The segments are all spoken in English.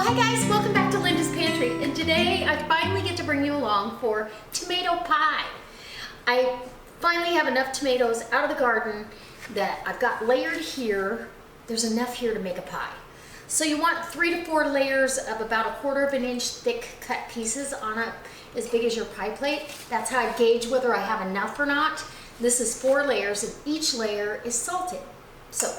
Hi guys, welcome back to Linda's Pantry, and today I finally get to bring you along for tomato pie. I finally have enough tomatoes out of the garden that I've got layered here. There's enough here to make a pie. So you want 3 to 4 layers of about 1/4 of an inch thick cut pieces on as big as your pie plate. That's how I gauge whether I have enough or not. This is 4 layers and each layer is salted. So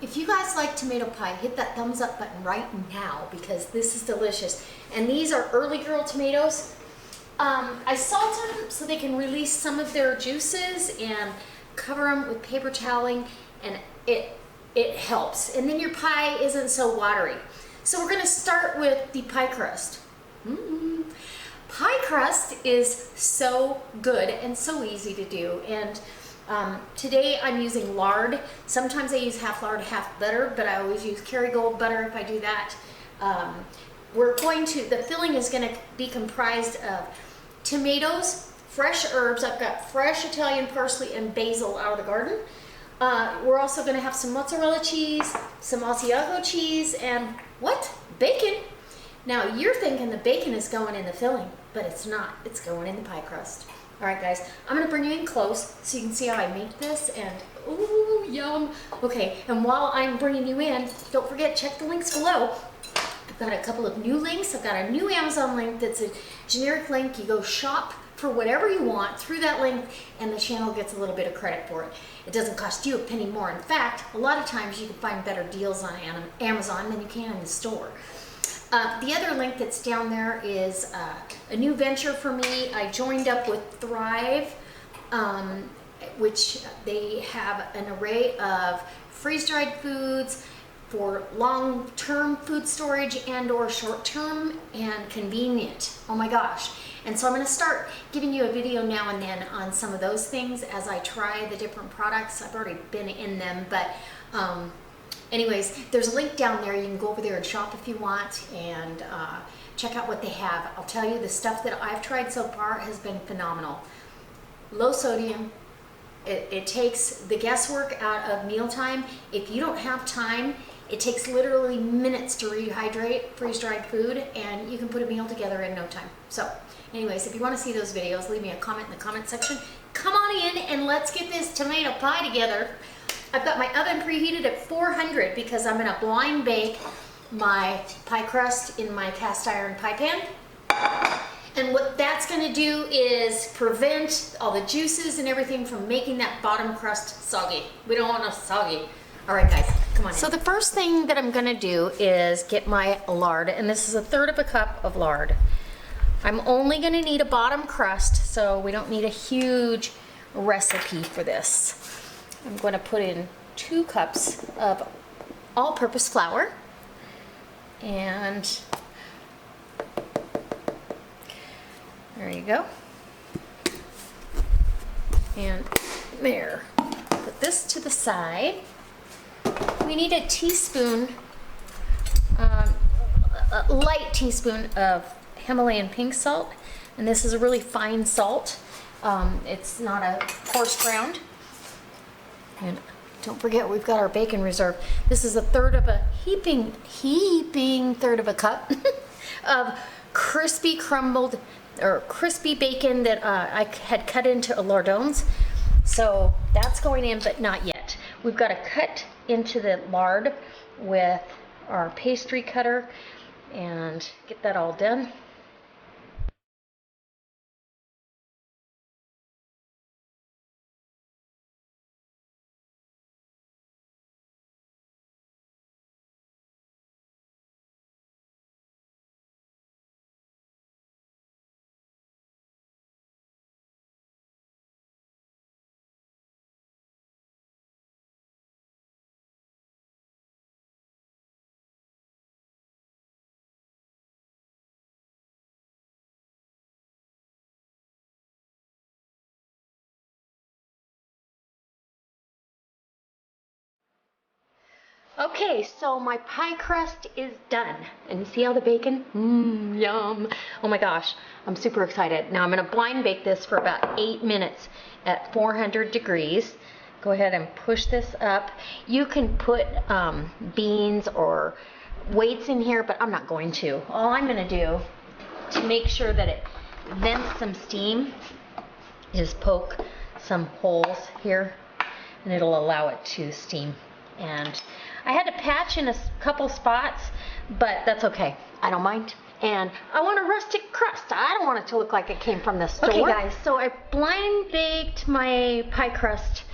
if you guys like tomato pie, hit that thumbs up button right now because this is delicious. And these are early girl tomatoes. I salt them so they can release some of their juices and cover them with paper toweling, and it helps. And then your pie isn't so watery. So we're gonna start with the pie crust. Pie crust is so good and so easy to do. And today I'm using lard. Sometimes I use half lard, half butter, but I always use Kerrygold butter if I do that. The filling is going to be comprised of tomatoes, fresh herbs. I've got fresh Italian parsley and basil out of the garden. We're also going to have some mozzarella cheese, some Asiago cheese, and what? Bacon. Now you're thinking the bacon is going in the filling, but it's not. It's going in the pie crust. All right, guys, I'm gonna bring you in close so you can see how I make this, and ooh, yum. Okay, and while I'm bringing you in, don't forget, check the links below. I've got a couple of new links. I've got a new Amazon link that's a generic link. You go shop for whatever you want through that link, and the channel gets a little bit of credit for it. It doesn't cost you a penny more. In fact, a lot of times you can find better deals on Amazon than you can in the store. The other link that's down there is a new venture for me. I joined up with Thrive, which they have an array of freeze-dried foods for long-term food storage and or short-term, and convenient. Oh my gosh. And so I'm going to start giving you a video now and then on some of those things as I try the different products. I've already been in them, but anyways, there's a link down there. You can go over there and shop if you want, and check out what they have. I'll tell you, the stuff that I've tried so far has been phenomenal. Low sodium. It takes the guesswork out of mealtime. If you don't have time, it takes literally minutes to rehydrate freeze-dried food, and you can put a meal together in no time. So anyways, if you want to see those videos, leave me a comment in the comment section. Come on in and let's get this tomato pie together. I've got my oven preheated at 400 because I'm gonna blind bake my pie crust in my cast iron pie pan. And what that's gonna do is prevent all the juices and everything from making that bottom crust soggy. We don't want it soggy. All right, guys, come on in. So the first thing that I'm gonna do is get my lard, and this is 1/3 cup of lard. I'm only gonna need a bottom crust, so we don't need a huge recipe for this. I'm going to put in 2 cups of all-purpose flour, and there you go. And there. Put this to the side. We need a teaspoon, a light teaspoon of Himalayan pink salt, and this is a really fine salt. It's not a coarse ground. And don't forget, we've got our bacon reserve. This is 1/3 of a heaping 1/3 of a cup of crispy crumbled or crispy bacon that I had cut into lardons. So that's going in, but not yet. We've got to cut into the lard with our pastry cutter and get that all done. Okay, so my pie crust is done. And you see all the bacon? Yum. Oh my gosh, I'm super excited. Now I'm gonna blind bake this for about 8 minutes at 400 degrees. Go ahead and push this up. You can put beans or weights in here, but I'm not going to. All I'm gonna do to make sure that it vents some steam is poke some holes here, and it'll allow it to steam. And I had to patch in a couple spots, but that's okay. I don't mind. And I want a rustic crust. I don't want it to look like it came from the store. Okay guys, so I blind baked my pie crust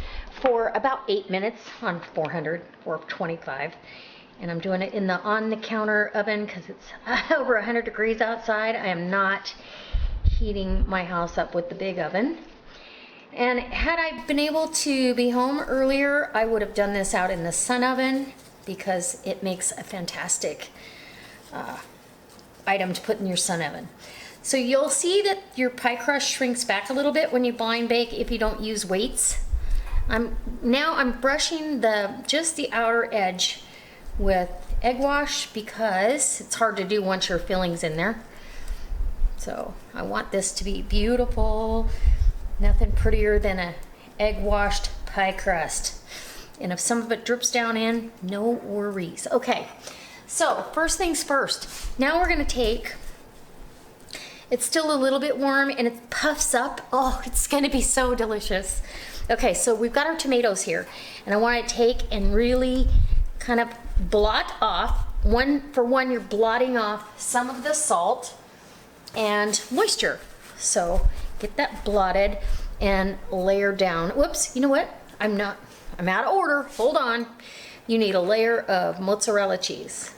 for about 8 minutes on 400 or 25. And I'm doing it in the on the counter oven because it's over 100 degrees outside. I am not heating my house up with the big oven. And had I been able to be home earlier, I would have done this out in the sun oven because it makes a fantastic item to put in your sun oven. So you'll see that your pie crust shrinks back a little bit when you blind bake if you don't use weights. I'm brushing just the outer edge with egg wash because it's hard to do once your filling's in there. So I want this to be beautiful. Nothing prettier than a egg washed pie crust. And if some of it drips down in, no worries. Okay, so first things first. Now we're gonna take, it's still a little bit warm and it puffs up. Oh, it's gonna be so delicious. Okay, so we've got our tomatoes here, and I want to take and really kind of blot off. For one, you're blotting off some of the salt and moisture. So get that blotted and layer down. Whoops, you know what? I'm out of order. Hold on. You need a layer of mozzarella cheese.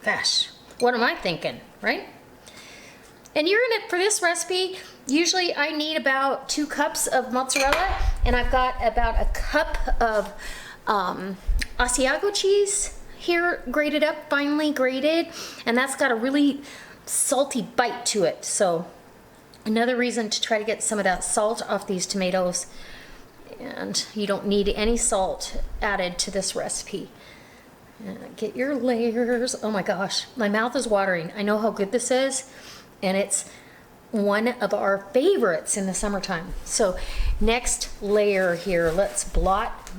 Gosh, what am I thinking, right? And you're gonna, for this recipe, usually I need about 2 cups of mozzarella, and I've got about a cup of Asiago cheese here, grated up, finely grated, and that's got a really salty bite to it. So another reason to try to get some of that salt off these tomatoes, and you don't need any salt added to this recipe. Get your layers. Oh my gosh, my mouth is watering. I know how good this is, and it's one of our favorites in the summertime. So next layer here, let's blot.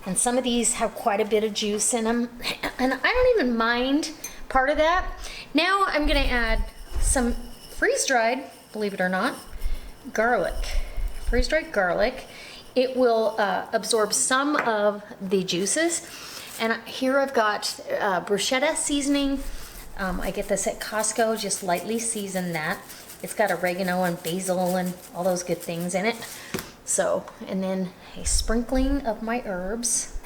And some of these have quite a bit of juice in them, and I don't even mind part of that. Now I'm gonna add some freeze-dried, believe it or not, garlic. Freeze-dried garlic. It will absorb some of the juices. And here I've got bruschetta seasoning. I get this at Costco, just lightly season that. It's got oregano and basil and all those good things in it. So, and then a sprinkling of my herbs,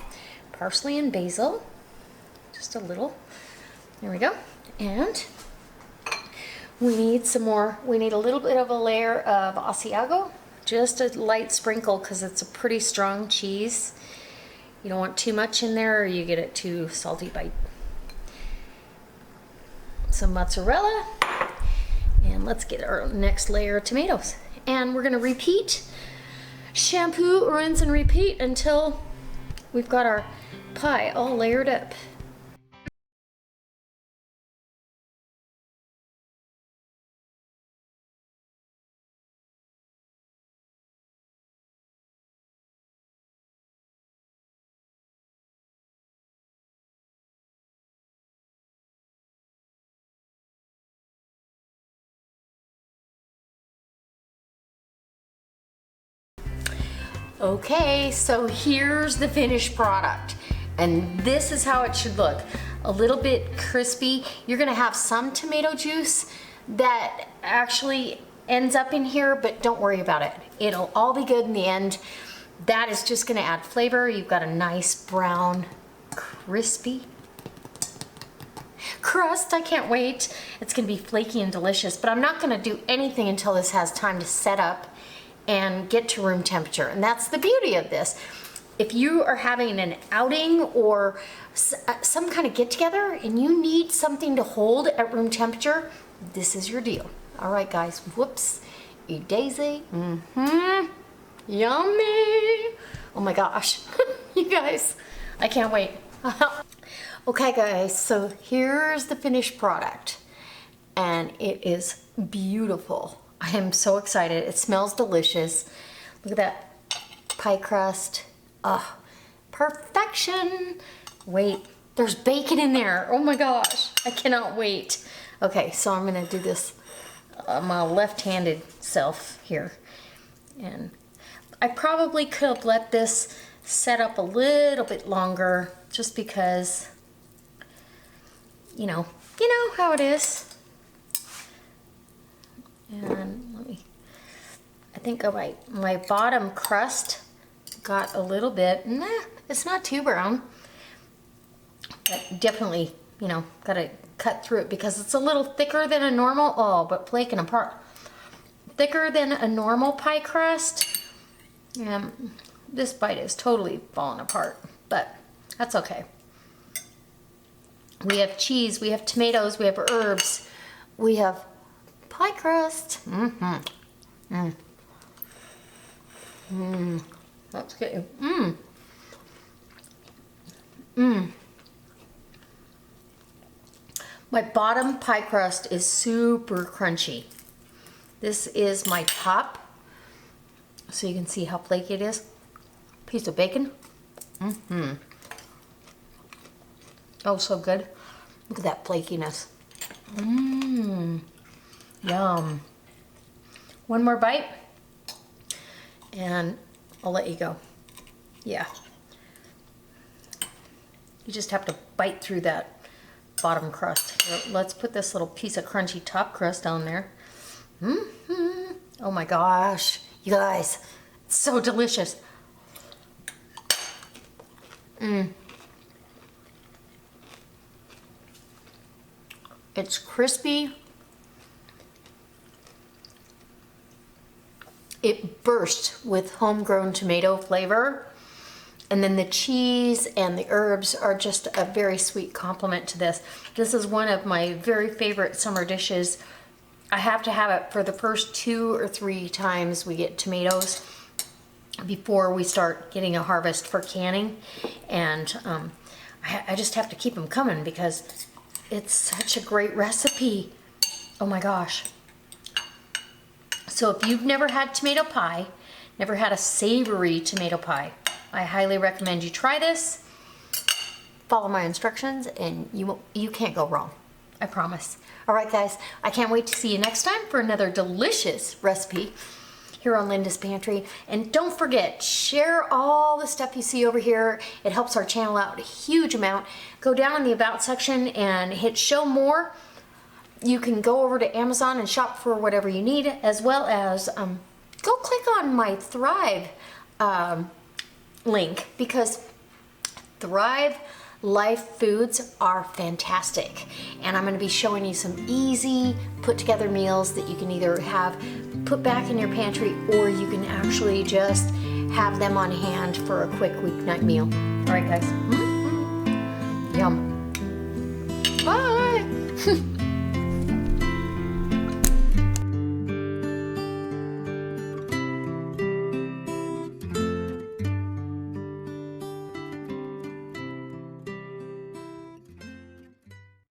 parsley and basil, just a little. There we go. And we need some more, we need a little bit of a layer of Asiago, just a light sprinkle because it's a pretty strong cheese. You don't want too much in there or you get it too salty bite. Some mozzarella, and let's get our next layer of tomatoes. And we're gonna repeat, shampoo, rinse, and repeat until we've got our pie all layered up. Okay, so here's the finished product, and this is how it should look. A little bit crispy. You're gonna have some tomato juice that actually ends up in here, but don't worry about it. It'll all be good in the end. That is just gonna add flavor. You've got a nice brown, crispy crust. I can't wait. It's gonna be flaky and delicious, but I'm not gonna do anything until this has time to set up and get to room temperature. And that's the beauty of this. If you are having an outing or some kind of get together and you need something to hold at room temperature, this is your deal. All right guys, whoops, eat daisy, yummy. Oh my gosh, you guys, I can't wait. Okay guys, so here's the finished product, and it is beautiful. I am so excited. It smells delicious. Look at that pie crust. Oh, perfection. Wait, There's bacon in there. Oh my gosh, I cannot wait. Okay, so I'm gonna do this my left-handed self here. And I probably could have let this set up a little bit longer just because, you know how it is. And I think my bottom crust got a little bit, nah, it's not too brown. But definitely, gotta cut through it because it's a little thicker than a normal, but flaking apart. Thicker than a normal pie crust. This bite is totally falling apart, but that's okay. We have cheese, we have tomatoes, we have herbs, we have pie crust. That's good. My bottom pie crust is super crunchy. This is my top, so you can see how flaky it is. Piece of bacon. Oh, so good. Look at that flakiness. Yum. One more bite, and I'll let you go. Yeah. You just have to bite through that bottom crust. Here, let's put this little piece of crunchy top crust on there. Oh my gosh, you guys, it's so delicious. It's crispy. It bursts with homegrown tomato flavor. And then the cheese and the herbs are just a very sweet complement to this. This is one of my very favorite summer dishes. I have to have it for the first 2 or 3 times we get tomatoes before we start getting a harvest for canning. And I just have to keep them coming because it's such a great recipe. Oh my gosh. So if you've never had tomato pie, never had a savory tomato pie, I highly recommend you try this. Follow my instructions and you can't go wrong. I promise. All right, guys, I can't wait to see you next time for another delicious recipe here on Linda's Pantry. And don't forget, share all the stuff you see over here. It helps our channel out a huge amount. Go down in the About section and hit Show More. You can go over to Amazon and shop for whatever you need, as well as go click on my Thrive link, because Thrive Life foods are fantastic, and I'm going to be showing you some easy put together meals that you can either have put back in your pantry, or you can actually just have them on hand for a quick weeknight meal. All right, guys. Yum. Bye.